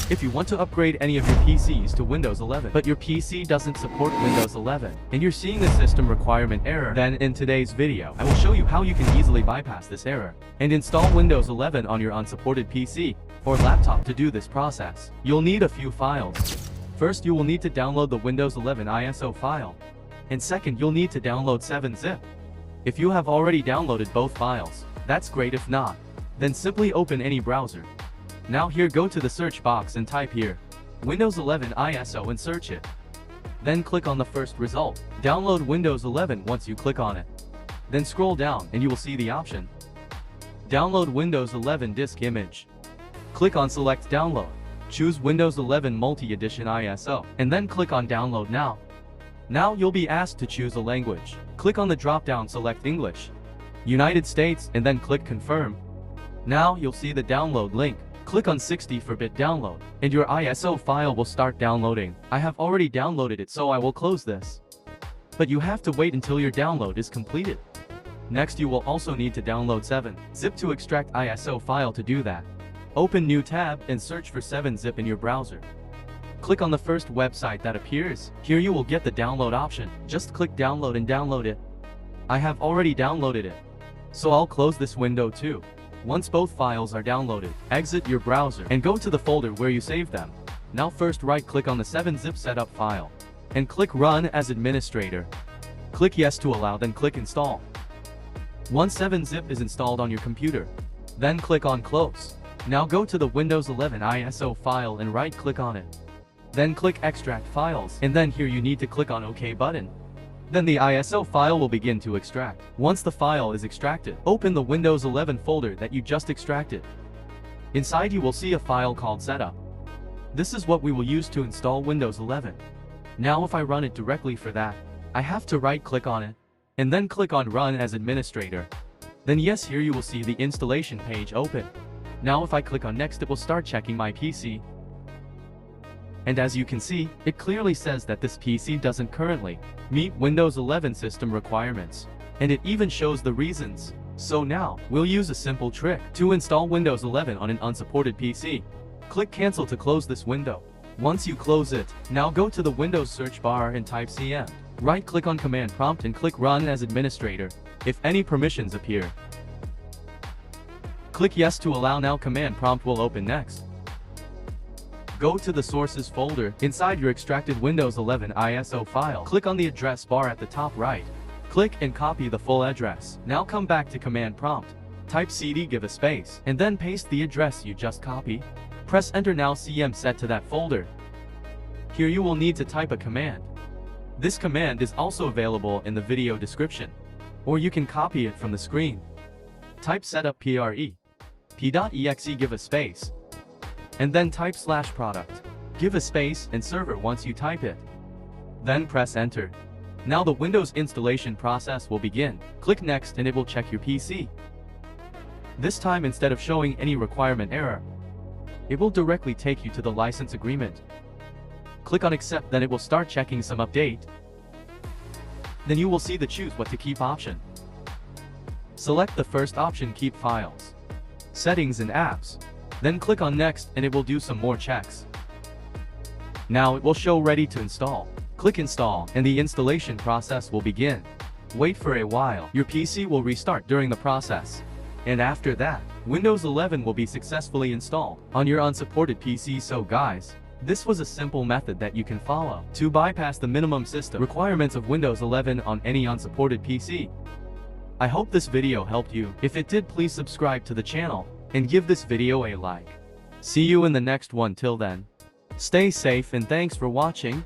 If you want to upgrade any of your PCs to Windows 11, but your PC doesn't support Windows 11, and you're seeing the system requirement error, then in today's video, I will show you how you can easily bypass this error and install Windows 11 on your unsupported PC or laptop. To do this process, you'll need a few files. First, you will need to download the Windows 11 ISO file. And second, you'll need to download 7-zip. If you have already downloaded both files, that's great. If not, then simply open any browser. Now here, go to the search box and type here Windows 11 ISO and search it. Then click on the first result. Download Windows 11. Once you click on it, then scroll down and you will see the option Download Windows 11 Disk Image. Click on Select Download. Choose Windows 11 Multi-Edition ISO, and then click on Download Now. Now you'll be asked to choose a language. Click on the drop-down, select English, United States, and then click Confirm. Now you'll see the download link. Click on 64-bit download, and your ISO file will start downloading. I have already downloaded it, so I will close this. But you have to wait until your download is completed. Next, you will also need to download 7-zip to extract ISO file. To do that, open New tab and search for 7-zip in your browser. Click on the first website that appears. Here you will get the download option. Just click download and download it. I have already downloaded it, so I'll close this window too. Once both files are downloaded, exit your browser and go to the folder where you saved them. Now first right-click on the 7-zip setup file and click Run as Administrator. Click Yes to allow, then click Install. Once 7-zip is installed on your computer, then click on Close. Now go to the Windows 11 ISO file and right-click on it. Then click Extract Files, and then here you need to click on OK button. Then the ISO file will begin to extract. Once the file is extracted, open the Windows 11 folder that you just extracted. Inside you will see a file called Setup. This is what we will use to install Windows 11. Now if I run it directly, for that, I have to right-click on it, and then click on Run as Administrator. Then yes, here you will see the installation page open. Now if I click on Next, it will start checking my PC. And as you can see, it clearly says that this PC doesn't currently meet Windows 11 system requirements. And it even shows the reasons. So now, we'll use a simple trick to install Windows 11 on an unsupported PC. Click Cancel to close this window. Once you close it, now go to the Windows search bar and type CM. Right-click on Command Prompt and click Run as Administrator. If any permissions appear, click Yes to allow. Now Command Prompt will open. Next, go to the Sources folder. Inside your extracted Windows 11 ISO file, click on the address bar at the top right. Click and copy the full address. Now come back to Command Prompt. Type CD, give a space, and then paste the address you just copied. Press Enter. Now CM set to that folder. Here you will need to type a command. This command is also available in the video description, or you can copy it from the screen. Type setupprep.exe, give a space, and then type /product, give a space, and server once you type it. Then press Enter. Now the Windows installation process will begin. Click Next and it will check your PC. This time, instead of showing any requirement error, it will directly take you to the license agreement. Click on Accept, then it will start checking some update. Then you will see the Choose What to Keep option. Select the first option, Keep Files, Settings and Apps. Then click on Next and it will do some more checks. Now it will show Ready to Install. Click Install and the installation process will begin. Wait for a while. Your PC will restart during the process. And after that, Windows 11 will be successfully installed on your unsupported PC. So guys, this was a simple method that you can follow to bypass the minimum system requirements of Windows 11 on any unsupported PC. I hope this video helped you. If it did, please subscribe to the channel and give this video a like. See you in the next one. Till then, stay safe and thanks for watching.